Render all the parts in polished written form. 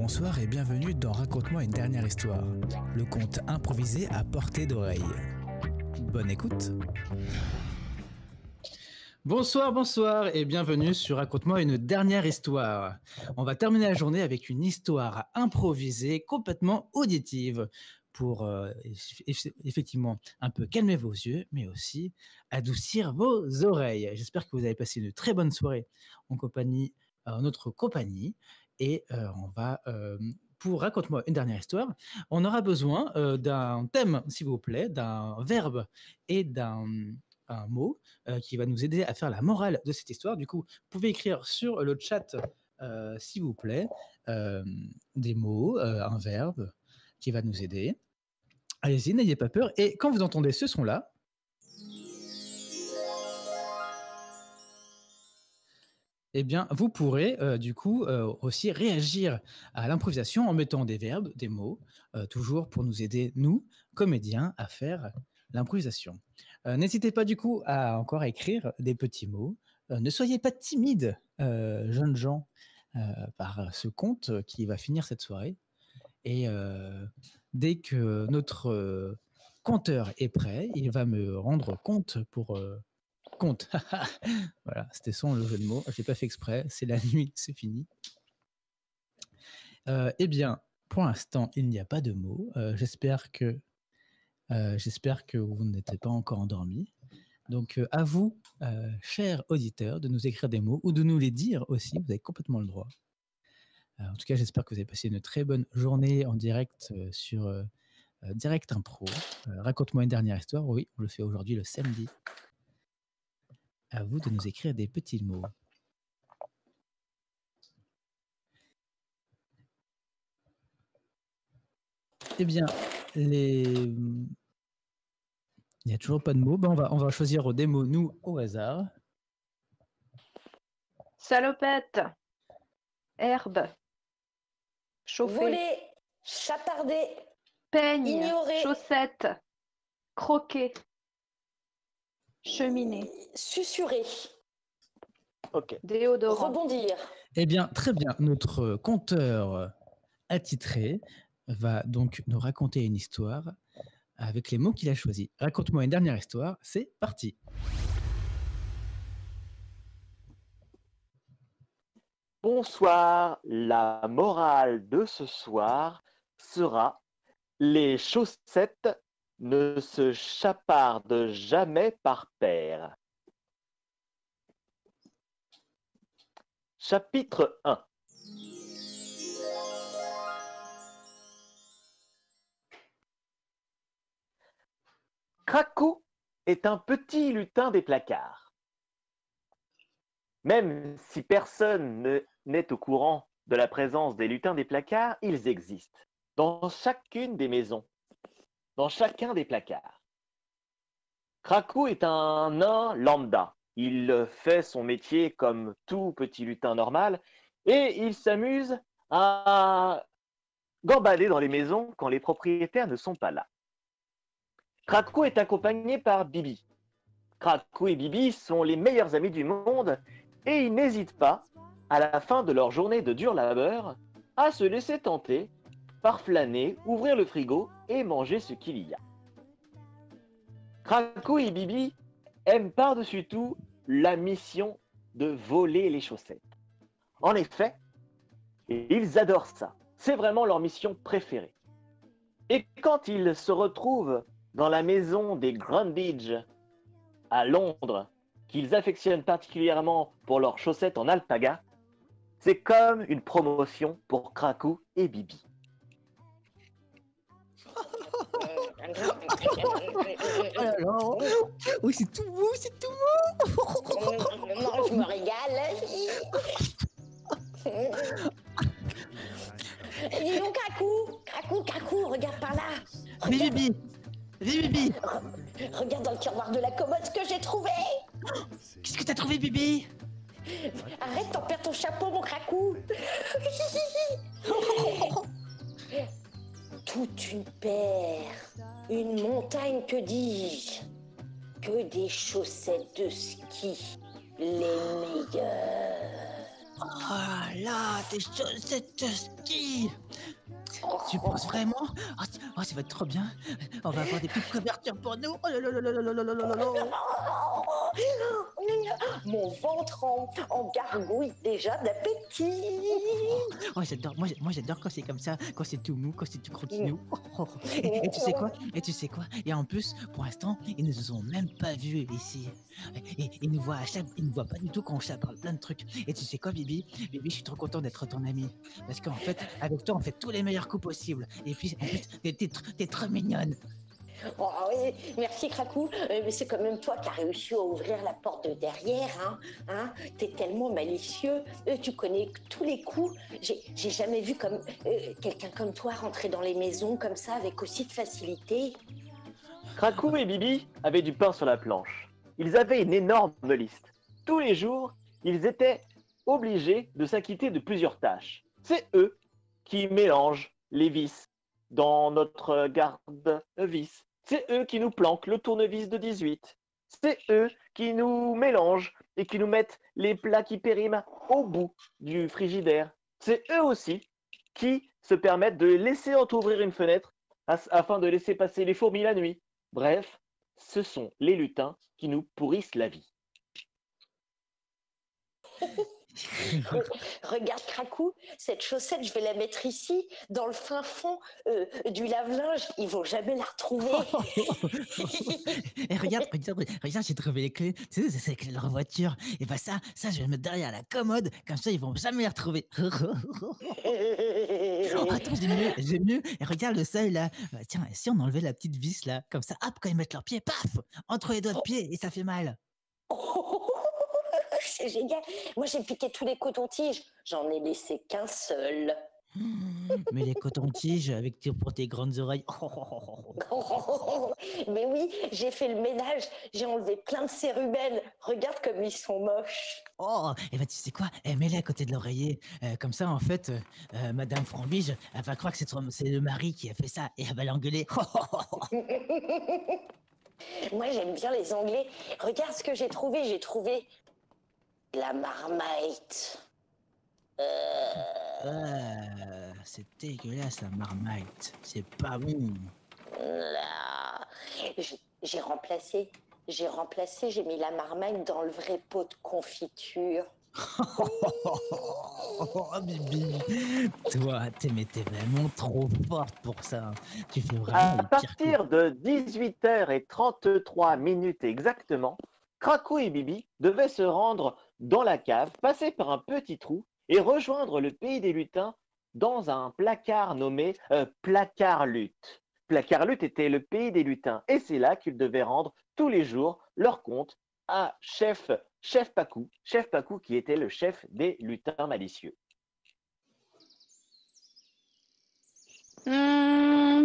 bonsoir et bienvenue dans Raconte-moi une dernière histoire, le conte improvisé à portée d'oreille. Bonne écoute. Bonsoir et bienvenue sur Raconte-moi une dernière histoire. On va terminer la journée avec une histoire improvisée complètement auditive pour effectivement un peu calmer vos yeux, mais aussi adoucir vos oreilles. J'espère que vous avez passé une très bonne soirée en notre compagnie. Et on va, pour Raconte-moi une dernière histoire, on aura besoin d'un thème, s'il vous plaît, d'un verbe et d'un mot qui va nous aider à faire la morale de cette histoire. Du coup, vous pouvez écrire sur le chat, s'il vous plaît, des mots, un verbe qui va nous aider. Allez-y, n'ayez pas peur. Et quand vous entendez ce son-là, eh bien, vous pourrez du coup aussi réagir à l'improvisation en mettant des verbes, des mots, toujours pour nous aider, nous, comédiens, à faire l'improvisation. N'hésitez pas du coup à encore écrire des petits mots. Ne soyez pas timides, jeunes gens, par ce conte qui va finir cette soirée. Et dès que notre conteur est prêt, il va me rendre compte pour... compte. Voilà, c'était son le jeu de mots. Je l'ai pas fait exprès. C'est la nuit, c'est fini. Eh bien, pour l'instant, il n'y a pas de mots. J'espère que vous n'êtes pas encore endormis. Donc, à vous, chers auditeurs, de nous écrire des mots ou de nous les dire aussi. Vous avez complètement le droit. En tout cas, j'espère que vous avez passé une très bonne journée en direct sur Direct Impro. Raconte-moi une dernière histoire. Oui, on le fait aujourd'hui le samedi. À vous de nous écrire des petits mots. Eh bien, il n'y a toujours pas de mots. Ben, on va choisir des mots, nous, au hasard. Salopette, herbe, chauffer, voler, chaparder, peigne, ignorer, chaussette, croquer, cheminée, susurrer, déodorant, rebondir. Eh bien, très bien. Notre conteur attitré va donc nous raconter une histoire avec les mots qu'il a choisis. Raconte-moi une dernière histoire. C'est parti. Bonsoir, la morale de ce soir sera: les chaussettes ne se chapardent jamais par paire. Chapitre 1. Cracou est un petit lutin des placards. Même si personne n'est au courant de la présence des lutins des placards, ils existent dans chacune des maisons, dans chacun des placards. Cracou est un nain lambda. Il fait son métier comme tout petit lutin normal et il s'amuse à gambader dans les maisons quand les propriétaires ne sont pas là. Cracou est accompagné par Bibi. Cracou et Bibi sont les meilleurs amis du monde et ils n'hésitent pas, à la fin de leur journée de dur labeur, à se laisser tenter par flâner, ouvrir le frigo et manger ce qu'il y a. Cracou et Bibi aiment par-dessus tout la mission de voler les chaussettes. En effet, ils adorent ça. C'est vraiment leur mission préférée. Et quand ils se retrouvent dans la maison des Grundage à Londres, qu'ils affectionnent particulièrement pour leurs chaussettes en alpaga, c'est comme une promotion pour Cracou et Bibi. Oui, c'est tout beau, c'est tout beau. Non, je me régale. Dis donc, Cracou, regarde par là. Bibi, Bibi. Regarde dans le tiroir de la commode ce que j'ai trouvé. Qu'est-ce que t'as trouvé, Bibi? Arrête, t'en perds ton chapeau, mon Cracou. Toute une paire, une montagne, que dis-je? Que des chaussettes de ski, les meilleures. Ah là, tes chaussettes de ski. Tu penses vraiment? Ça va être trop bien. On va avoir des petites couvertures pour nous. Oh là là là là là là là là là là. Mon ventre en gargouille déjà d'appétit. Oh, j'adore. Moi, j'adore quand c'est comme ça, quand c'est tout mou, quand c'est tout croquignou. Et tu sais quoi? Et en plus, pour l'instant, ils nous ont même pas vus ici. Et ils nous voient ils nous voient pas du tout quand on parle plein de trucs. Et tu sais quoi, Bibi? Bibi, je suis trop content d'être ton ami. Parce qu'en fait, avec toi, on fait tous les meilleurs coups possibles. Et puis, en plus, t'es trop mignonne. Oh, oui, merci Cracou, mais c'est quand même toi qui as réussi à ouvrir la porte de derrière, hein. T'es tellement malicieux, tu connais tous les coups. J'ai jamais vu quelqu'un comme toi rentrer dans les maisons comme ça avec aussi de facilité. Cracou et Bibi avaient du pain sur la planche. Ils avaient une énorme liste. Tous les jours, ils étaient obligés de s'acquitter de plusieurs tâches. C'est eux qui mélangent les vis dans notre garde-vis. C'est eux qui nous planquent le tournevis de 18. C'est eux qui nous mélangent et qui nous mettent les plats qui périment au bout du frigidaire. C'est eux aussi qui se permettent de laisser entrouvrir une fenêtre afin de laisser passer les fourmis la nuit. Bref, ce sont les lutins qui nous pourrissent la vie. Regarde Cracou, cette chaussette, je vais la mettre ici, dans le fin fond du lave-linge. Ils vont jamais la retrouver. Et regarde, j'ai trouvé les clés. Tu sais, c'est les clés de leur voiture. Et bah ça, je vais le mettre derrière la commode. Comme ça, ils vont jamais les retrouver. Oh, attends, j'ai mieux. Et regarde le seuil là. Tiens, si on enlevait la petite vis là, comme ça, hop, quand ils mettent leurs pieds, paf, entre les doigts de pied, et ça fait mal. C'est génial. Moi, j'ai piqué tous les cotons-tiges. J'en ai laissé qu'un seul. Mais les cotons-tiges pour tes grandes oreilles. Mais oui, j'ai fait le ménage. J'ai enlevé plein de cérubelles. Regarde comme ils sont moches. Oh, et bah tu sais quoi? Mets-les à côté de l'oreiller. Comme ça, en fait, Madame Frambige, elle va croire que c'est le mari qui a fait ça et elle va l'engueuler. Moi, j'aime bien les Anglais. Regarde ce que j'ai trouvé. J'ai trouvé la marmite. C'est dégueulasse la marmite. C'est pas bon. Là. J'ai remplacé. J'ai mis la marmite dans le vrai pot de confiture. Oh, Bibi, toi, t'es vraiment trop forte pour ça. Tu fais vraiment À les pires coups. partir de 18h33 exactement, Cracou et Bibi devaient se rendre dans la cave, passer par un petit trou et rejoindre le pays des lutins dans un placard nommé Placard Lutte. Placard Lutte était le pays des lutins et c'est là qu'ils devaient rendre tous les jours leur compte à Chef Pacou qui était le chef des lutins malicieux.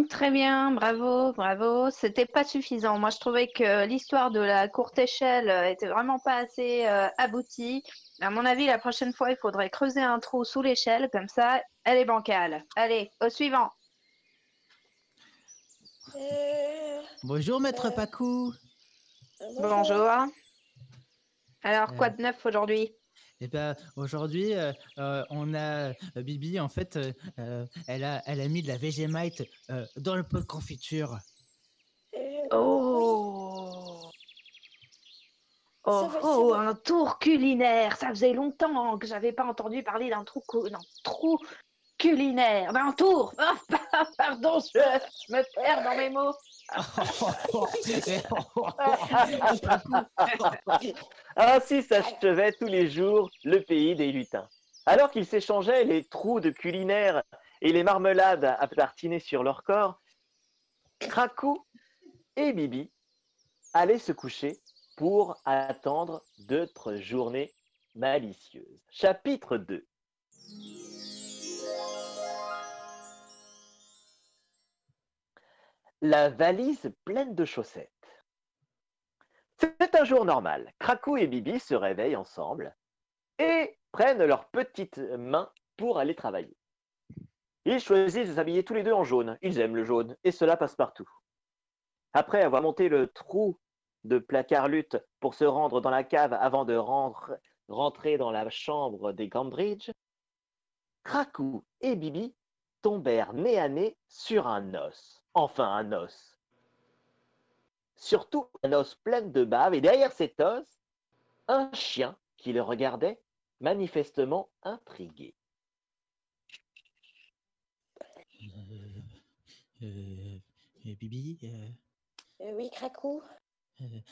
Très bien, bravo. C'était pas suffisant. Moi, je trouvais que l'histoire de la courte échelle était vraiment pas assez aboutie. À mon avis, la prochaine fois, il faudrait creuser un trou sous l'échelle, comme ça, elle est bancale. Allez, au suivant. Bonjour, maître Pacou. Bonjour. Alors, quoi de neuf aujourd'hui? Eh ben, aujourd'hui, on a Bibi, en fait, elle a mis de la Vegemite dans le pot de confiture. Oh, Ça va, un tour culinaire. Ça faisait longtemps que j'avais pas entendu parler d'un trou culinaire. D'un tour. Oh, pardon, je me perds dans mes mots. Ainsi s'achevait tous les jours le pays des lutins. Alors qu'ils s'échangeaient les trous de culinaire et les marmelades à tartiner sur leur corps, Cracou et Bibi allaient se coucher pour attendre d'autres journées malicieuses. Chapitre 2. La valise pleine de chaussettes. C'est un jour normal. Cracou et Bibi se réveillent ensemble et prennent leurs petites mains pour aller travailler. Ils choisissent de s'habiller tous les deux en jaune. Ils aiment le jaune et cela passe partout. Après avoir monté le trou de placard lutte pour se rendre dans la cave avant de rentrés dans la chambre des Gambridge, Krackou et Bibi tombèrent nez à nez sur un os. Enfin un os. Surtout un os plein de bave, et derrière cet os, un chien qui le regardait manifestement intrigué. Bibi, Oui, Krackou. il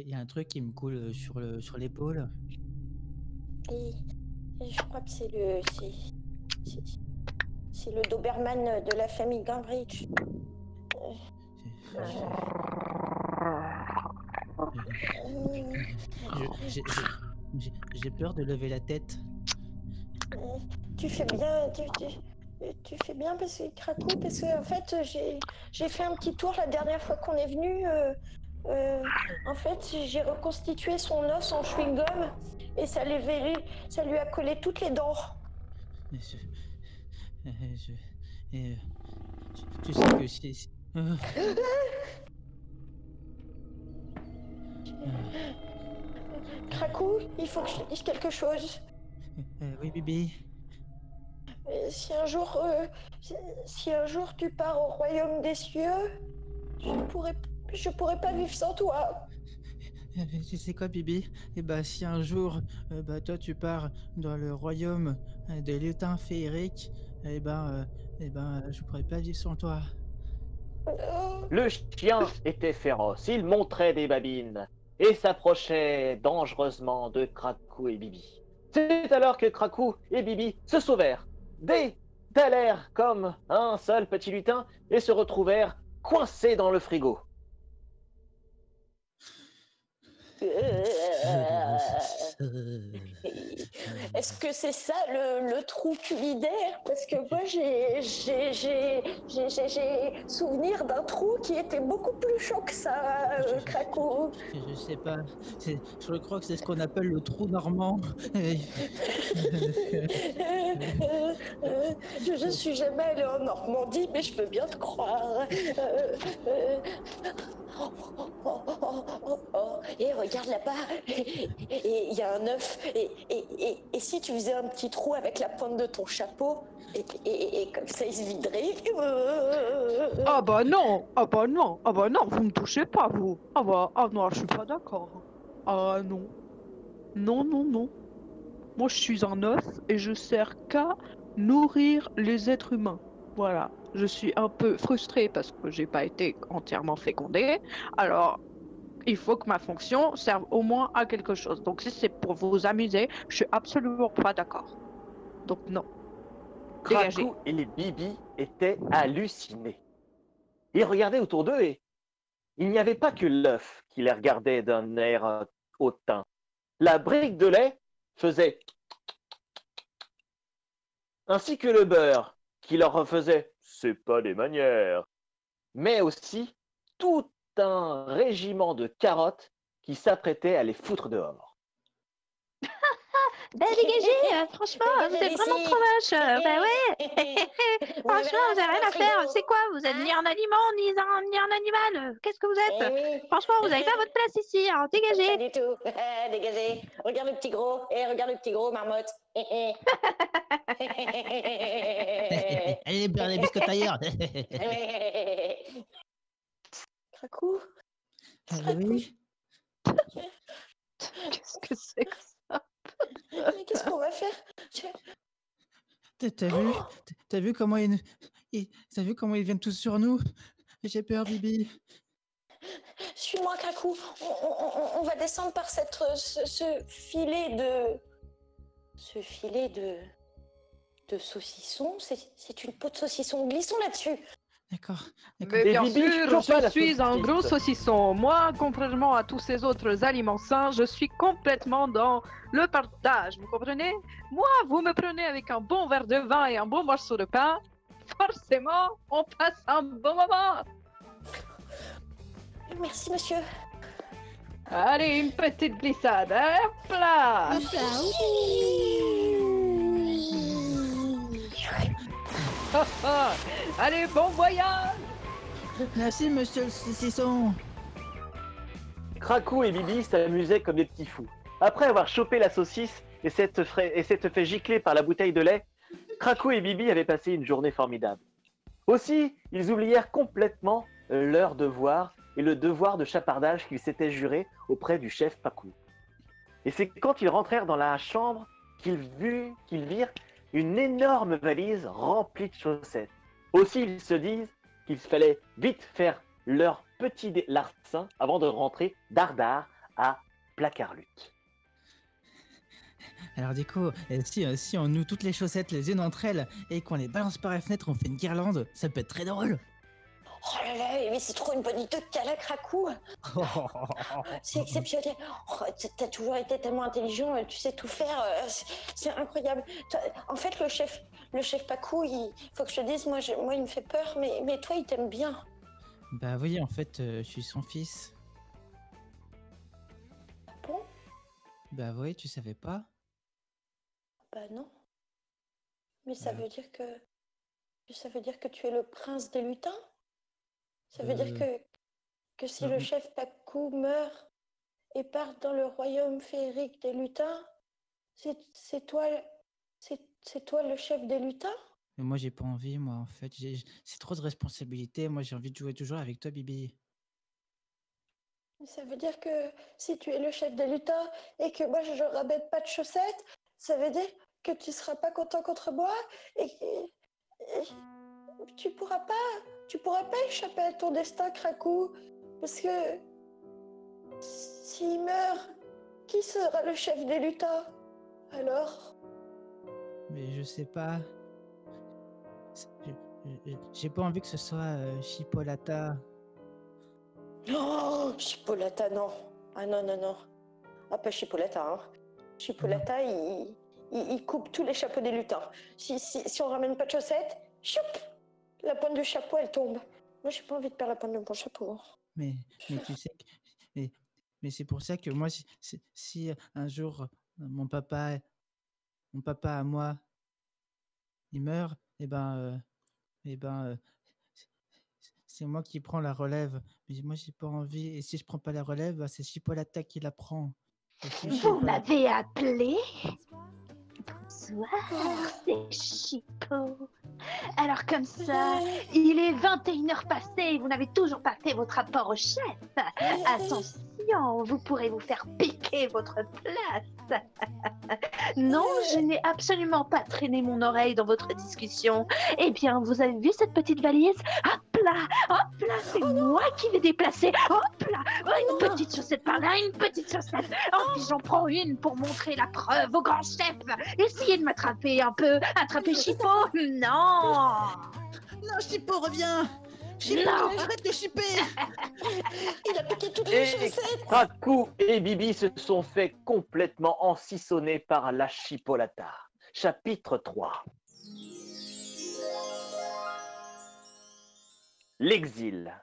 y a un truc qui me coule sur l'épaule. Et je crois que c'est le Doberman de la famille Gambridge. J'ai peur de lever la tête. Tu fais bien, tu fais bien parce que Krackou, parce que en fait j'ai fait un petit tour la dernière fois qu'on est venu. En fait, j'ai reconstitué son os en chewing-gum et ça lui a collé toutes les dents. Tu sais que si... Krackou, il faut que je te dise quelque chose. Oui, Bibi. Si un jour tu pars au royaume des cieux, je pourrais pas vivre sans toi. Tu sais quoi, Bibi? Eh ben, si un jour, toi, tu pars dans le royaume des lutins féeriques, je pourrais pas vivre sans toi. Le chien était féroce, il montrait des babines et s'approchait dangereusement de Krackou et Bibi. C'est alors que Krackou et Bibi se sauvèrent, détalèrent comme un seul petit lutin et se retrouvèrent coincés dans le frigo. Est-ce que c'est ça le trou culidaire? Parce que moi j'ai souvenir d'un trou qui était beaucoup plus chaud que ça, Krackou. Je sais pas. Je crois que c'est ce qu'on appelle le trou normand. Je suis jamais allée en Normandie, mais je peux bien te croire. Et regarde là-bas, et il y a un œuf. Et si tu faisais un petit trou avec la pointe de ton chapeau, et comme ça il se viderait. Ah bah non, vous me touchez pas, vous. Ah non, je suis pas d'accord. Ah non. Non. Moi je suis un œuf et je sers qu'à nourrir les êtres humains. Voilà. Je suis un peu frustrée parce que j'ai pas été entièrement fécondée. Alors, il faut que ma fonction serve au moins à quelque chose. Donc si c'est pour vous amuser, je suis absolument pas d'accord. Donc non. Dégagez. Krackou et les Bibi étaient hallucinés. Ils regardaient autour d'eux et il n'y avait pas que l'œuf qui les regardait d'un air hautain. La brique de lait faisait ainsi que le beurre qui leur refaisait c'est pas des manières, mais aussi tout un régiment de carottes qui s'apprêtait à les foutre dehors. Bah dégagez, franchement, vous êtes vraiment trop moche. Bah ouais. Franchement, vous avez rien à faire. C'est quoi? Vous êtes ni un aliment, ni un animal. Qu'est-ce que vous êtes? Franchement, vous n'avez pas votre place ici. Hein. Dégagez. Pas du tout. Dégagez. Regarde le petit gros. Regarde le petit gros, marmotte. Allez, beurre les biscottes ailleurs. Krackou. Oui. Qu'est-ce que c'est que ça? Mais qu'est-ce qu'on va faire? T'as vu comment ils viennent tous sur nous? J'ai peur, Bibi. Suis-moi, Krackou. On va descendre par ce filet de saucisson. C'est une peau de saucisson. Glissons là-dessus. D'accord. Mais Et bien Bibi, sûr, toujours pas je la suis un saucisse. gros saucisson. Moi, contrairement à tous ces autres aliments sains, je suis complètement dans le partage. Vous comprenez? Moi, vous me prenez avec un bon verre de vin et un bon morceau de pain. Forcément, on passe un bon moment. Merci, monsieur. Allez, une petite glissade. Hop là. Allez, bon voyage. Merci, monsieur le saucisson. Kracou et Bibi s'amusaient comme des petits fous. Après avoir chopé la saucisse et s'être fait gicler par la bouteille de lait, Kracou et Bibi avaient passé une journée formidable. Aussi, ils oublièrent complètement leur devoir et le devoir de chapardage qu'ils s'étaient juré auprès du chef Pacou. Et c'est quand ils rentrèrent dans la chambre qu'ils virent une énorme valise remplie de chaussettes. Aussi, ils se disent qu'il fallait vite faire leur petit larcin avant de rentrer dardard à Placarlutte. Alors du coup, si on noue toutes les chaussettes les unes entre elles et qu'on les balance par la fenêtre, on fait une guirlande, ça peut être très drôle. Oh là là, mais c'est trop une bonne idée que t'as là, Kracou. C'est exceptionnel. Oh, t'as toujours été tellement intelligent, tu sais tout faire. C'est incroyable. En fait, le chef Pacou, il faut que je te dise, moi il me fait peur, mais toi, il t'aime bien. Bah oui, en fait, je suis son fils. Bon, Bah oui, tu savais pas? bah non. Mais ça Bah. veut dire que tu es le prince des lutins? Ça veut dire que si le chef Pacou meurt et part dans le royaume féerique des lutins, c'est toi le chef des lutins? Mais moi, j'ai pas envie, moi, en fait. C'est trop de responsabilités. Moi, j'ai envie de jouer toujours avec toi, Bibi. Ça veut dire que si tu es le chef des lutins et que moi je rabais pas de chaussettes, ça veut dire que tu seras pas content contre moi et tu pourras pas échapper à ton destin, Kracou, parce que s'il meurt, qui sera le chef des lutins alors? Mais je sais pas. J'ai pas envie que ce soit Chipolata. Oh, Chipolata, non. Ah non, non, non. Ah, pas Chipolata, hein. Chipolata, il coupe tous les chapeaux des lutins. Si on ramène pas de chaussettes, choup, la pointe du chapeau, elle tombe. Moi, j'ai pas envie de perdre la pointe de mon chapeau. Mais tu sais que... Mais c'est pour ça que moi, si un jour mon papa à moi, il meurt, c'est moi qui prends la relève. Mais moi, j'ai pas envie. Et si je prends pas la relève, bah, c'est Chipolata qui la prend. Vous m'avez appelé? Bonsoir, c'est Chipo. Alors comme ça, il est 21h passées et vous n'avez toujours pas fait votre rapport au chef. Attention, vous pourrez vous faire piquer votre place. Non, je n'ai absolument pas traîné mon oreille dans votre discussion. Eh bien, vous avez vu cette petite valise? Hop là, c'est moi qui l'ai déplacée. Hop là, une petite chaussette par là, une petite chaussette. Oh, puis j'en prends une pour montrer la preuve au grand chef. Essayez de m'attraper un peu, attraper Chipo. Non, Chipo, reviens. Chipo, non. arrête de chipper. Il a piqué toutes les Et chaussettes. Kracou et Bibi se sont fait complètement ensissonner par la Chipolata. Chapitre 3. L'exil.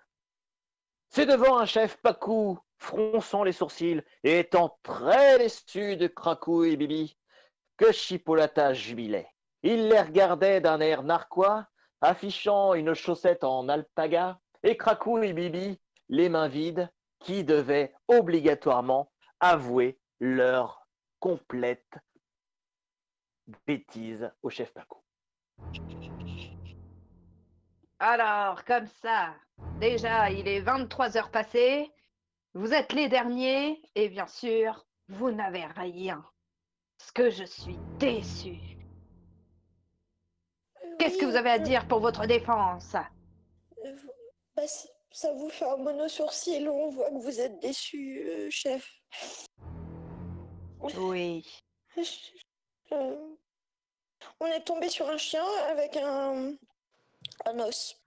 C'est devant un chef Pacou, fronçant les sourcils et étant très déçu de Kracou et Bibi, que Chipolata jubilait. Il les regardait d'un air narquois, affichant une chaussette en alpaga, et Kracou et Bibi, les mains vides, qui devaient obligatoirement avouer leur complète bêtise au chef Pacou. Alors, comme ça, déjà, il est 23h passées, vous êtes les derniers, et bien sûr, vous n'avez rien. Parce que je suis déçue. Qu'est-ce que vous avez à dire pour votre défense? Bah, ça vous fait un mono sourcil, on voit que vous êtes déçu, chef. Oui. On est tombé sur un chien avec un os.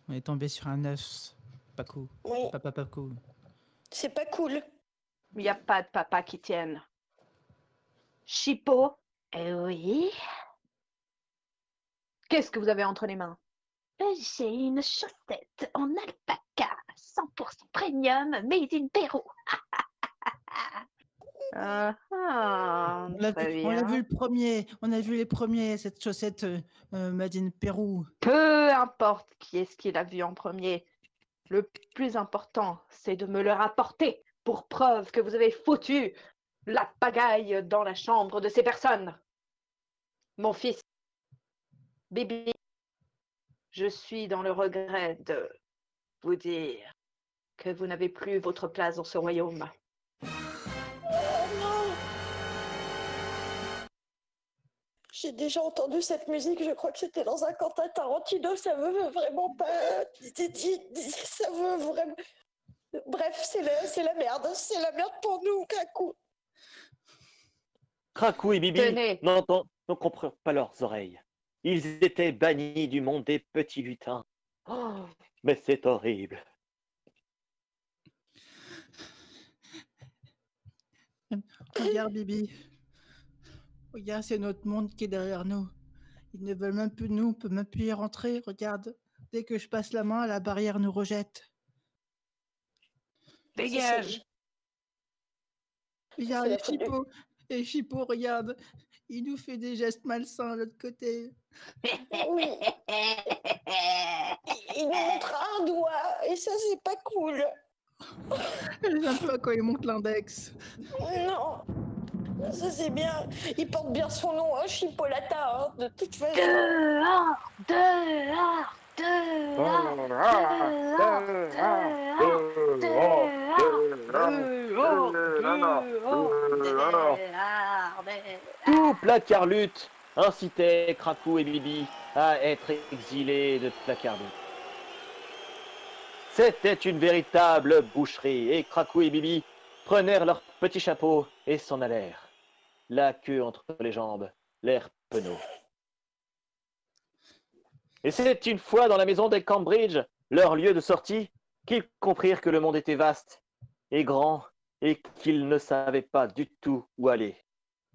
On est tombé sur un œuf. Pacou. Oui, Papa Pacou. c'est pas cool. Il n'y a pas de papa qui tienne. Chipo, Oui, qu'est-ce que vous avez entre les mains? j'ai une chaussette en alpaca, 100% premium, made in Pérou. On l'a Très vu, on l'a bien. vu le premier. On a vu les premiers, cette chaussette Made in Pérou. Peu importe qui est-ce qui l'a vu en premier. Le plus important, c'est de me le rapporter. pour preuve que vous avez foutu la pagaille dans la chambre de ces personnes. Mon fils, Bibi, je suis dans le regret de vous dire que vous n'avez plus votre place dans ce royaume. Non. J'ai déjà entendu cette musique, je crois que c'était dans un Quentin Tarantino, ça veut vraiment pas... Ça veut vraiment... Bref, c'est la merde pour nous, Krakou. Krakou et Bibi Tenez. ne comprennent pas leurs oreilles. Ils étaient bannis du monde des petits lutins. Oh, mais c'est horrible. Regarde, Bibi. Regarde, c'est notre monde qui est derrière nous. Ils ne veulent même plus de nous, on peut même plus y rentrer. Regarde, dès que je passe la main, la barrière nous rejette. Dégage! Regarde, C'est la les faute de- chipots. Les chipots, regarde. Il nous fait des gestes malsains de l'autre côté. Oui, il nous montre un doigt, et ça, c'est pas cool. J'aime pas quand il monte l'index. Non, ça c'est bien. Il porte bien son nom, hein, Chipolata, hein, de toute façon. Dehors, dehors, dehors, Tout Placard-Lutte incitait Krakou et Bibi à être exilés de Placard-Lutte. C'était une véritable boucherie et Krakou et Bibi prenèrent leurs petits chapeaux et s'en allèrent, la queue entre les jambes, l'air penaud. Et c'est une fois dans la maison des Cambridge, leur lieu de sortie, qu'ils comprirent que le monde était vaste et grand et qu'ils ne savaient pas du tout où aller.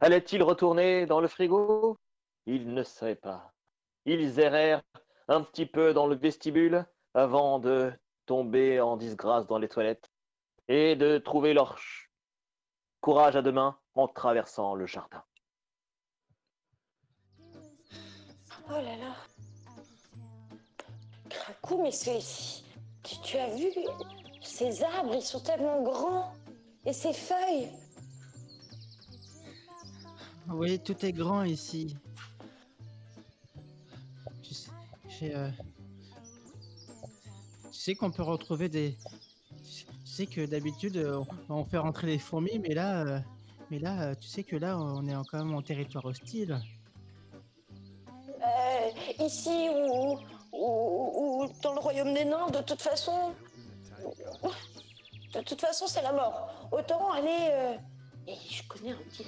Allaient-ils retourner dans le frigo? Ils ne savaient pas. Ils errèrent un petit peu dans le vestibule avant de tomber en disgrâce dans les toilettes et de trouver leur courage à deux mains en traversant le jardin. Oh là là. Krakou, mais tu as vu ces arbres, ils sont tellement grands. Et ces feuilles. Oui, tout est grand ici. Tu sais, tu sais qu'on peut retrouver des... Tu sais que d'habitude, on fait rentrer les fourmis, mais là, tu sais que là, on est quand même en territoire hostile. Ici ou dans le royaume des nains, de toute façon, c'est la mort. Autant aller. Et je connais un petit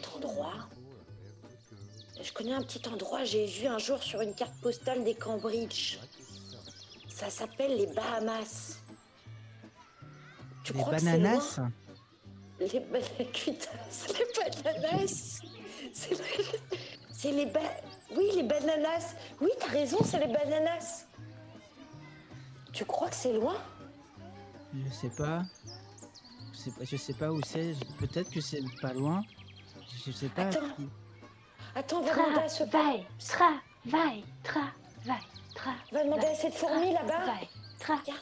endroit. J'ai vu un jour sur une carte postale des Cambridge. Ça s'appelle les Bahamas. Tu Les crois bananas? que c'est loin? Les bananas. Oui, les bananas. Oui, t'as raison, c'est les bananas. Tu crois que c'est loin? Je sais pas. Je sais pas où c'est. Peut-être que c'est pas loin. Je sais pas. Attends, va demander à ce travail. Va demander à cette fourmi là-bas. Travail.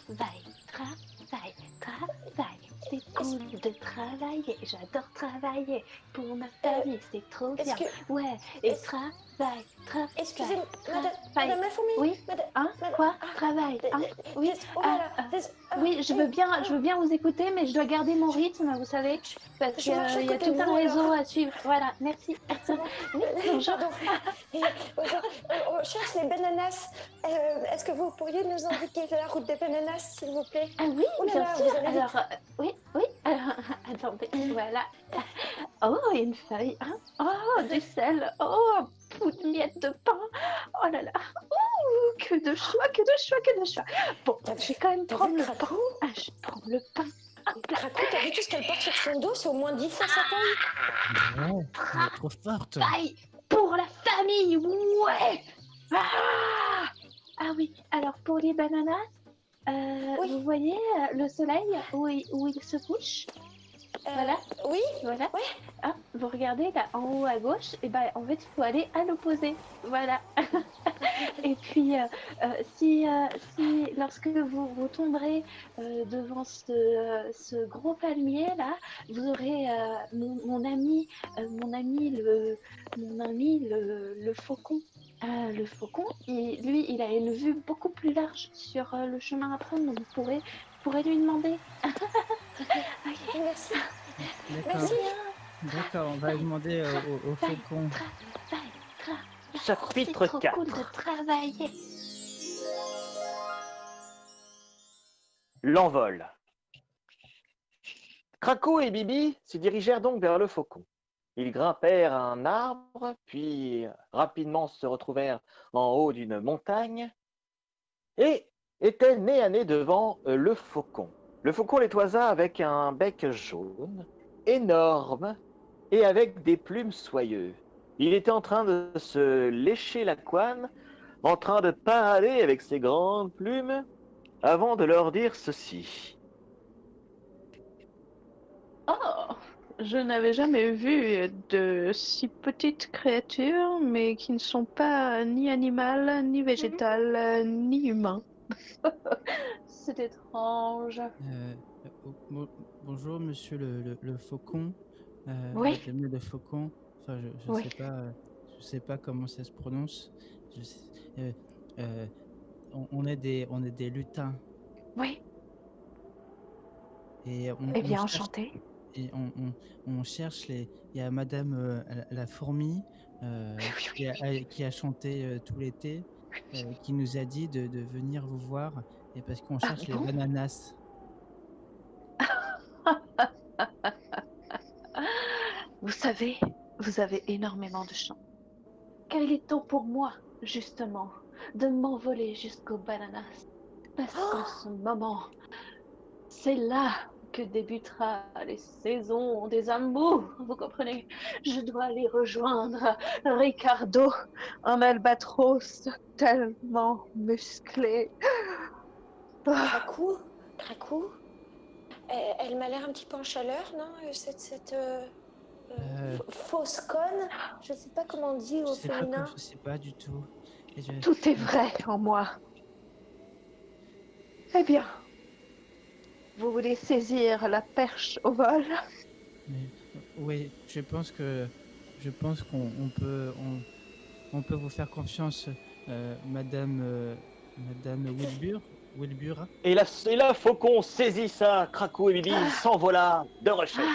C'est cool de travailler. J'adore travailler pour ma famille. C'est trop bien. Ouais. Et travail. Excusez-moi, madame la fourmi. Oui. Hein? Quoi? Travail. Hein? Oui. Oui, je veux bien vous écouter, mais je dois garder mon rythme, vous savez, parce qu'il y a tout un réseau à suivre. Voilà, merci. Oui, bonjour. On cherche les bananas. Est-ce que vous pourriez nous indiquer la route des bananas, s'il vous plaît? Ah oui, bien sûr. Alors, oui. Alors, attendez, voilà. Oh, une feuille. Hein? Oh, du sel. Oh, un bout de miette de pain. Oh là là. Ouh, que de choix. Bon, je vais quand même prendre le pain. Ah, je prends le pain. Krakou, t'as vu tout ce qu'elle porte sur son dos? C'est au moins 10 fois sa taille. Ouais, elle est trop forte. Travail pour la famille, ouais. Ah oui, alors pour les bananas, Oui. vous voyez le soleil où il se couche? Voilà. Oui. Voilà. Ouais. Ah, vous regardez là en haut à gauche, et ben en fait il faut aller à l'opposé. Voilà. Et puis si lorsque vous tomberez devant ce gros palmier là, vous aurez mon ami le faucon. Le faucon, lui, il a une vue beaucoup plus large sur le chemin à prendre, donc vous pourrez lui demander. Ok. Merci. D'accord. Merci. D'accord, on va demander au faucon. Travail. Chapitre C'est trop 4. cool de travailler. L'envol. Krakou et Bibi se dirigèrent donc vers le faucon. Ils grimpèrent à un arbre, puis rapidement se retrouvèrent en haut d'une montagne et étaient nez à nez devant le faucon. Le faucon les toisa avec un bec jaune, énorme et avec des plumes soyeuses. Il était en train de se lécher la couenne, en train de parader avec ses grandes plumes, avant de leur dire ceci. Oh, je n'avais jamais vu de si petites créatures, mais qui ne sont pas ni animales, ni végétales, ni humains. C'est étrange. Bonjour, monsieur le faucon. Oui. Madame le faucon. Enfin, je Oui. je sais pas comment ça se prononce. Je sais- euh, euh, on est des lutins. Oui. Et Eh bien, cherche, enchanté. et on cherche il y a Madame la fourmi qui a chanté tout l'été, qui nous a dit de venir vous voir, et parce qu'on cherche les bon bananas. Vous savez, vous avez énormément de chance. Car il est temps pour moi, justement, de m'envoler jusqu'aux bananas. Parce qu'en ce moment, c'est là que débutera les saisons des amours. Vous comprenez? Je dois aller rejoindre Ricardo, un albatros tellement musclé. Krakou. Elle m'a l'air un petit peu en chaleur, non? Cette fausse conne. Je sais pas comment on dit au féminin. Je sais pas du tout. Et Tout est vrai en moi. Eh bien, vous voulez saisir la perche au vol? Oui, je pense qu'on on peut vous faire confiance, Madame Wilbur. Et la faucon saisit ça, Krakou et Bibi s'envola de recherche.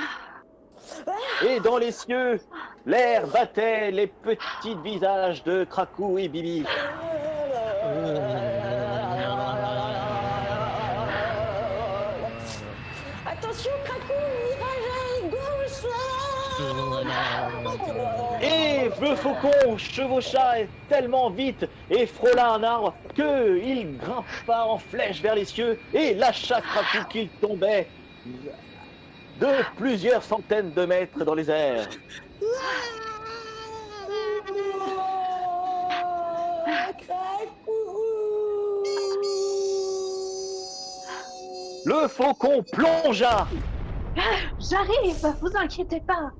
Et dans les cieux, l'air battait les petits visages de Krakou et Bibi. Attention, Krakou, virage à gauche. Et le faucon chevaucha tellement vite et frôla un arbre qu'il grimpa en flèche vers les cieux et lâcha Krakou qu'il tombait de plusieurs centaines de mètres dans les airs. Le faucon plongea. J'arrive, vous inquiétez pas.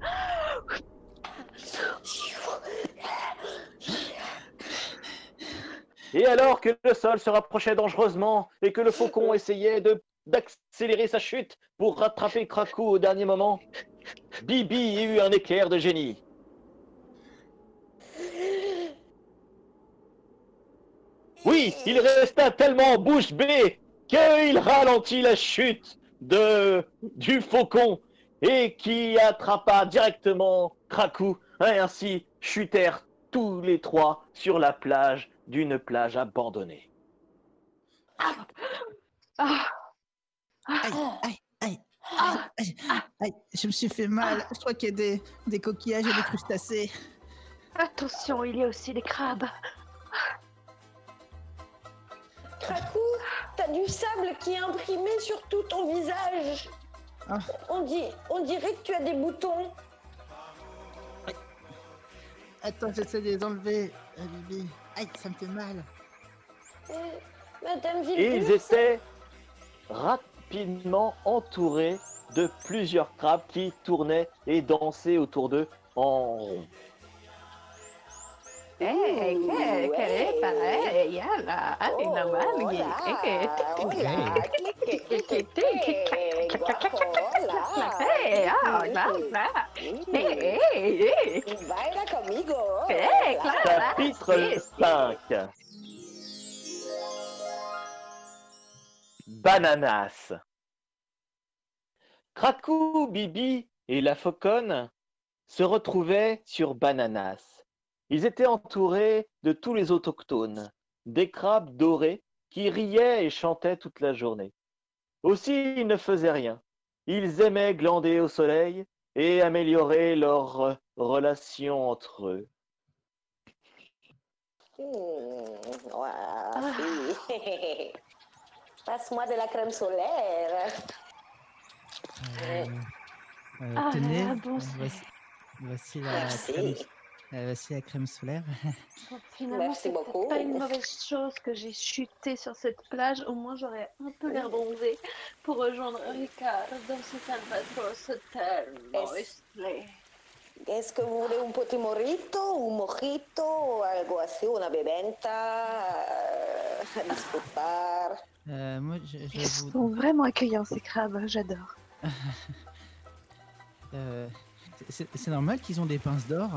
Et alors que le sol se rapprochait dangereusement et que le faucon essayait d'accélérer sa chute pour rattraper Krakou au dernier moment, Bibi eut un éclair de génie. Oui, il resta tellement bouche bée qu'il ralentit la chute du faucon et qui attrapa directement Krakou. Et ainsi chutèrent tous les trois sur la plage d'une plage abandonnée. Aïe, je me suis fait mal. Je crois qu'il y a des coquillages et des crustacés. Attention, il y a aussi des crabes. Krakou, t'as du sable qui est imprimé sur tout ton visage. Ah. On dirait que tu as des boutons. Attends, j'essaie de les enlever, Bibi. Aïe, ça me fait mal. Madame Villepur, Et ils étaient rapidement entourés de plusieurs crabes qui tournaient et dansaient autour d'eux en rond. Baila conmigo. Chapitre 5. Bananas. Kracou, Bibi et la Fauconne se retrouvaient sur Bananas. Ils étaient entourés de tous les autochtones, des crabes dorés qui riaient et chantaient toute la journée. Aussi, ils ne faisaient rien. Ils aimaient glander au soleil et améliorer leurs relations entre eux. Voilà, sí. Passe-moi de la crème solaire. Tenez, bon, voici Merci. voici la crème solaire. Bon, finalement, Merci c'est peut-être beaucoup. pas une mauvaise chose que j'ai chuté sur cette plage. Au moins, j'aurais un peu l'air bronzée pour rejoindre Ricard dans cet albatros tellement estlé. Est-ce que vous voulez un petit morito, un mojito, algo así, una bebenta a disfrutar? Moi, Ils j'avoue. sont vraiment accueillants, ces crabes. J'adore. C'est normal qu'ils ont des pinces d'or.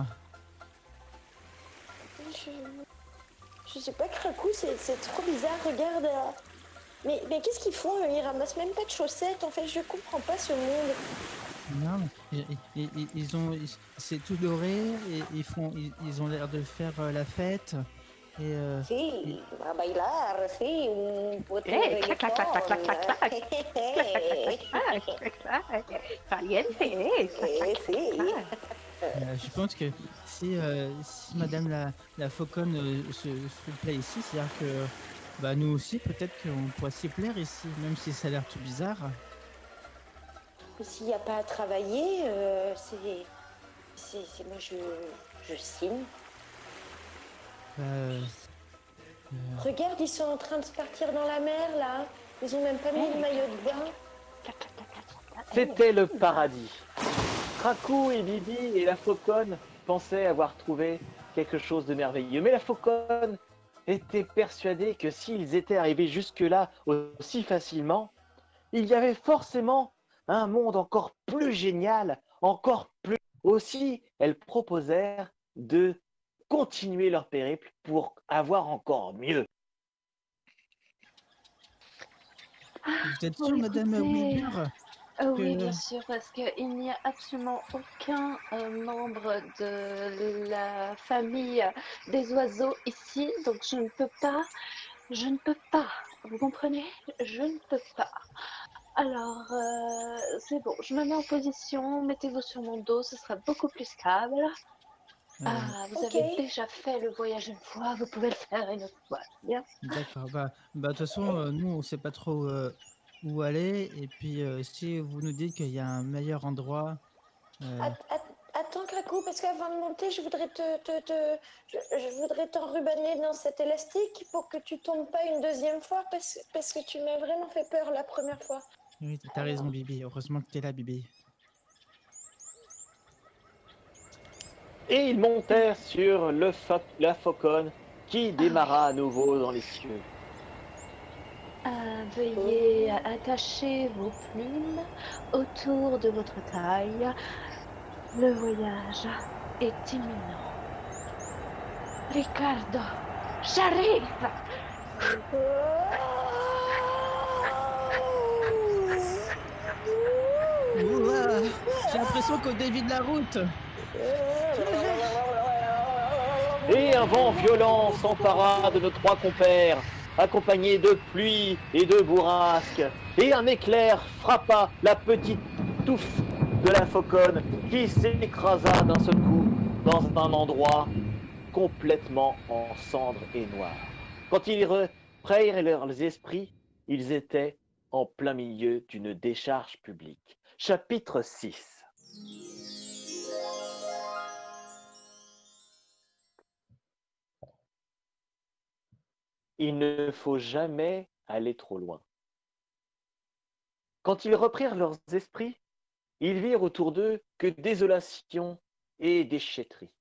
Je sais pas, Kracou, c'est trop bizarre, regarde. Mais qu'est-ce qu'ils font? Ils ramassent même pas de chaussettes, en fait, je comprends pas ce monde. Non, mais c'est tout doré et ils ont l'air de faire la fête. Et Si, a bailar, si, un petit Hey, clac, clac, clac, clac, clac, clac, clac. reggaeton. Caliente, Si. je pense que si Madame la Fauconne se plaît ici, c'est-à-dire que bah, nous aussi, peut-être qu'on pourrait s'y plaire ici, même si ça a l'air tout bizarre. Mais s'il n'y a pas à travailler, moi je signe. Regarde, ils sont en train de se partir dans la mer là. Ils ont même pas mis le maillot de bain. C'était le paradis. Kracou et Bibi et la Fauconne pensaient avoir trouvé quelque chose de merveilleux. Mais la Fauconne était persuadée que s'ils étaient arrivés jusque-là aussi facilement, il y avait forcément un monde encore plus génial, encore plus... Aussi, elles proposèrent de continuer leur périple pour avoir encore mieux. Vous êtes sûre, Oui, Madame écoutez, Wilbur oui, que- bien sûr, parce qu'il n'y a absolument aucun membre de la famille des oiseaux ici, donc je ne peux pas, vous comprenez? Je ne peux pas. Alors, c'est bon, je me mets en position, mettez-vous sur mon dos, ce sera beaucoup plus stable. Vous Ok. avez déjà fait le voyage une fois, vous pouvez le faire une autre fois. Bien. D'accord. Bah, de toute façon, nous, on sait pas trop où aller. Et puis, si vous nous dites qu'il y a un meilleur endroit, Attends, Kracou, parce qu'avant de monter, je voudrais je voudrais t'enrubanner dans cet élastique pour que tu tombes pas une deuxième fois, parce que tu m'as vraiment fait peur la première fois. oui, t'as raison, Bibi. Heureusement que t'es là, Bibi. Et ils montèrent sur la Fauconne qui démarra à nouveau dans les cieux. Veuillez attacher vos plumes autour de votre taille. Le voyage est imminent. Ricardo, j'arrive! Ouah, j'ai l'impression qu'on dévie la route. Et un vent violent s'empara de nos trois compères, accompagné de pluie et de bourrasques. Et un éclair frappa la petite touffe de la Fauconne qui s'écrasa d'un seul coup dans un endroit complètement en cendres et noir. Quand ils reprirent leurs esprits, ils étaient en plein milieu d'une décharge publique. Chapitre 6. Il ne faut jamais aller trop loin. Quand ils reprirent leurs esprits, ils virent autour d'eux que désolation et déchetterie.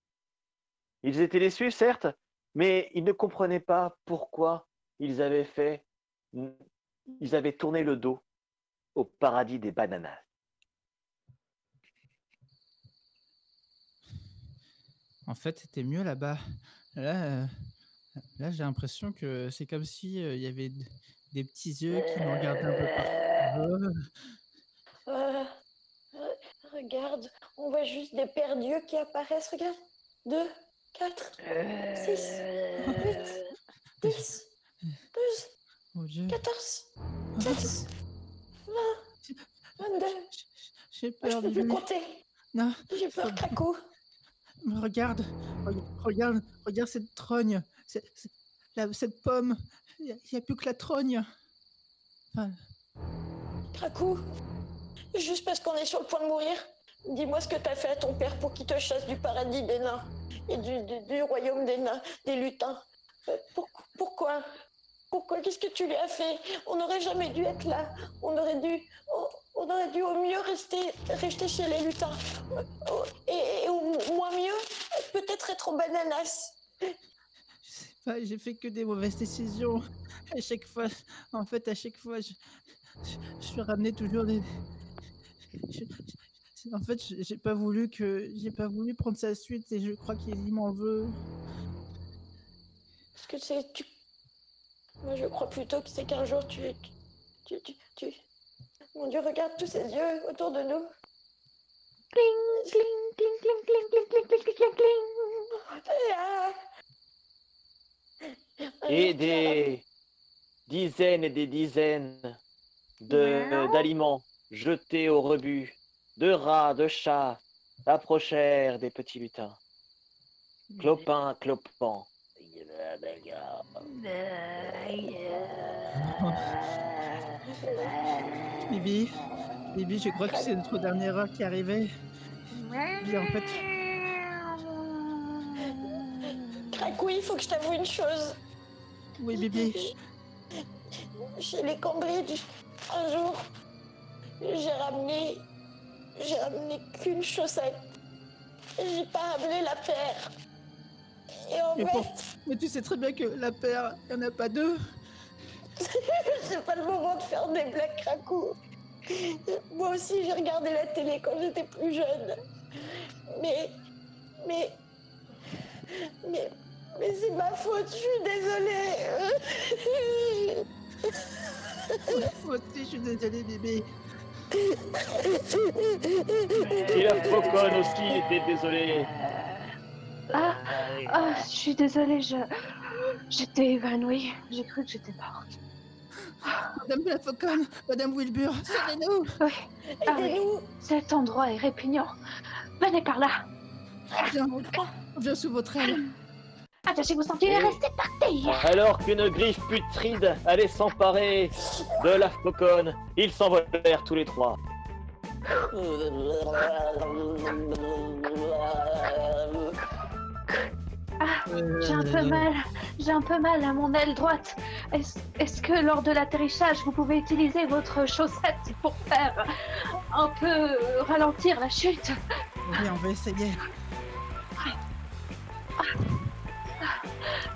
Ils étaient déçus, certes, mais ils ne comprenaient pas pourquoi ils avaient tourné le dos au paradis des bananas. En fait, c'était mieux là-bas. Là, là j'ai l'impression que c'est comme si il y avait des petits yeux qui me regardaient un peu partout. Regarde, on voit juste des paires d'yeux qui apparaissent. Regarde. 2, 4, 6, 8, 10, 12, Oh Dieu. 14, 16, 20, 22. J'ai Je peur, peux plus Bibi. compter. Non, J'ai peur, Cracou. regarde, regarde cette trogne, cette pomme. Il n'y a plus que la trogne. Enfin, Cracou, juste parce qu'on est sur le point de mourir, dis-moi ce que t'as fait à ton père pour qu'il te chasse du paradis des nains et du royaume des nains, des lutins. Pourquoi Qu'est-ce que tu lui as fait? On n'aurait jamais dû être là. On aurait dû au mieux rester chez les lutins. Et au moins mieux, peut-être être au bananas. je sais pas, j'ai fait que des mauvaises décisions. À chaque fois, je ramenais toujours des. En fait, j'ai pas voulu prendre sa suite et je crois qu'il m'en veut. Parce que moi, je crois plutôt que c'est qu'un jour tu... Mon Dieu, regarde tous ces yeux autour de nous. Cling, cling, cling, cling, cling, cling, cling, cling, cling, cling. Et des dizaines et des dizaines d'aliments jetés au rebut, de rats, de chats, approchèrent des petits lutins. Clopin, clopant. Bibi, je crois que c'est notre dernière heure qui arrivait. Bibi, en fait, Cracou, il faut que je t'avoue une chose. oui, Bibi. Chez les Cambridge, un jour, j'ai ramené qu'une chaussette. J'ai pas ramené la paire. Et en fait, Mais tu sais très bien que la paire, il n'y en a pas deux. c'est pas le moment de faire des blagues, Cracou. Moi aussi, j'ai regardé la télé quand j'étais plus jeune. Mais c'est ma faute, je suis désolée. Moi aussi, je suis désolée, Bibi. Et la fauconne aussi était désolée. Je suis désolée, j'étais évanouie. J'ai cru que j'étais morte. Madame la Fauconne, Madame Wilbur, sauvez-nous. Oui. Ah oui, Aidez-nous. cet endroit est répugnant. Venez par là. Viens sous votre aile. Attachez vos ceintures et restez par terre. Alors qu'une griffe putride allait s'emparer de la fauconne, ils s'envolèrent tous les trois. J'ai un peu mal à mon aile droite. Est-ce que lors de l'atterrissage, vous pouvez utiliser votre chaussette pour faire un peu ralentir la chute? Oui, on va essayer.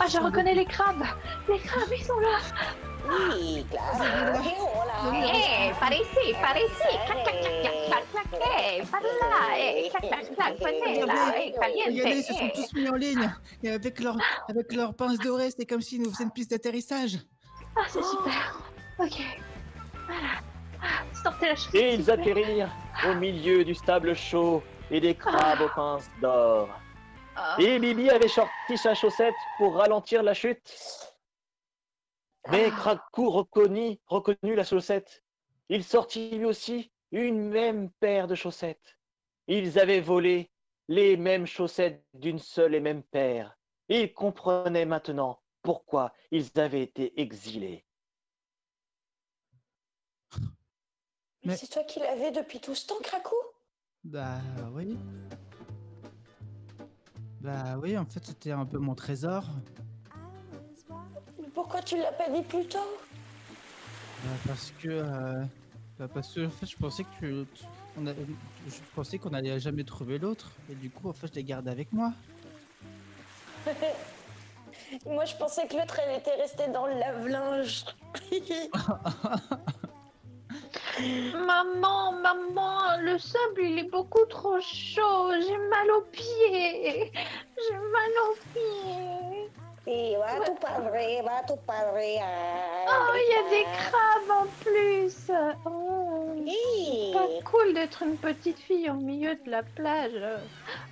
Je reconnais les crabes. Les crabes, ils sont là. Oui, claro. Par ici. Clac, clac, clac, clac, clac, clac. Par là. Clac, clac, clac. Venez là. Regardez, ils se sont tous mis en ligne. Et avec leurs pinces dorées, c'est comme s'ils nous faisaient une piste d'atterrissage. C'est super. Ok. Voilà. Sortez la chaussette. Et ils atterrirent au milieu du stable chaud et des crabes aux pinces d'or. Et Bibi avait sorti sa chaussette pour ralentir la chute. Mais Cracou reconnut la chaussette. Il sortit lui aussi une même paire de chaussettes. Ils avaient volé les mêmes chaussettes d'une seule et même paire. Ils comprenaient maintenant pourquoi ils avaient été exilés. Mais c'est toi qui l'avais depuis tout ce temps, Cracou? Bah oui. Bah oui, en fait, c'était un peu mon trésor. Pourquoi tu l'as pas dit plus tôt? Parce que Parce que en fait, je pensais je pensais qu'on allait jamais trouver l'autre, et du coup, en fait, je l'ai gardé avec moi. Moi, je pensais que l'autre, elle était restée dans le lave-linge. Maman, le sable il est beaucoup trop chaud. J'ai mal aux pieds. J'ai mal aux pieds. Et va tu padre. Oh, il y a des crabes en plus. Oh, c'est pas cool d'être une petite fille au milieu de la plage.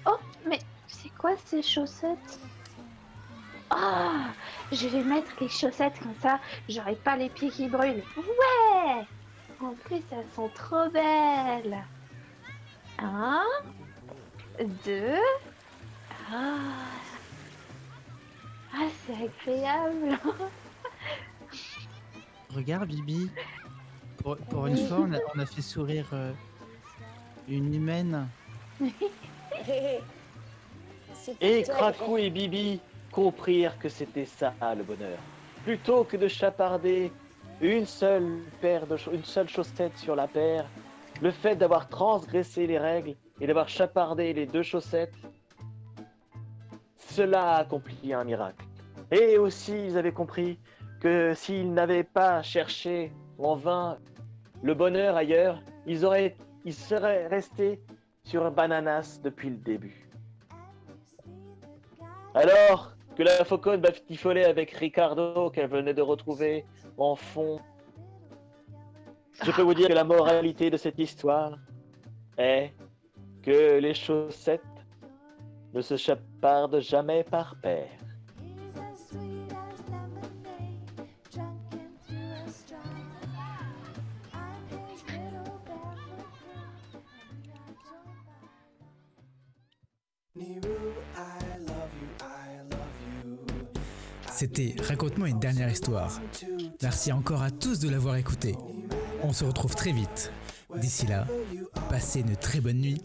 Oh, mais c'est quoi ces chaussettes? Ah, je vais mettre les chaussettes comme ça, j'aurai pas les pieds qui brûlent. Ouais! En plus, elles sont trop belles. 1, 2. Ah, c'est agréable. Regarde, Bibi. Pour une fois, on a fait sourire une humaine. Et Kracou et Bibi comprirent que c'était ça le bonheur. Plutôt que de chaparder une seule chaussette sur la paire, le fait d'avoir transgressé les règles et d'avoir chapardé les 2 chaussettes, cela a accompli un miracle. Et aussi, ils avaient compris que s'ils n'avaient pas cherché en vain le bonheur ailleurs, ils seraient restés sur Bananas depuis le début. Alors que la Fauconne batifolait avec Ricardo qu'elle venait de retrouver en fond, je peux vous dire que la moralité de cette histoire est que les chaussettes ne se chapardent jamais par paire. C'était Raconte-moi une dernière histoire. Merci encore à tous de l'avoir écouté. On se retrouve très vite. D'ici là, passez une très bonne nuit.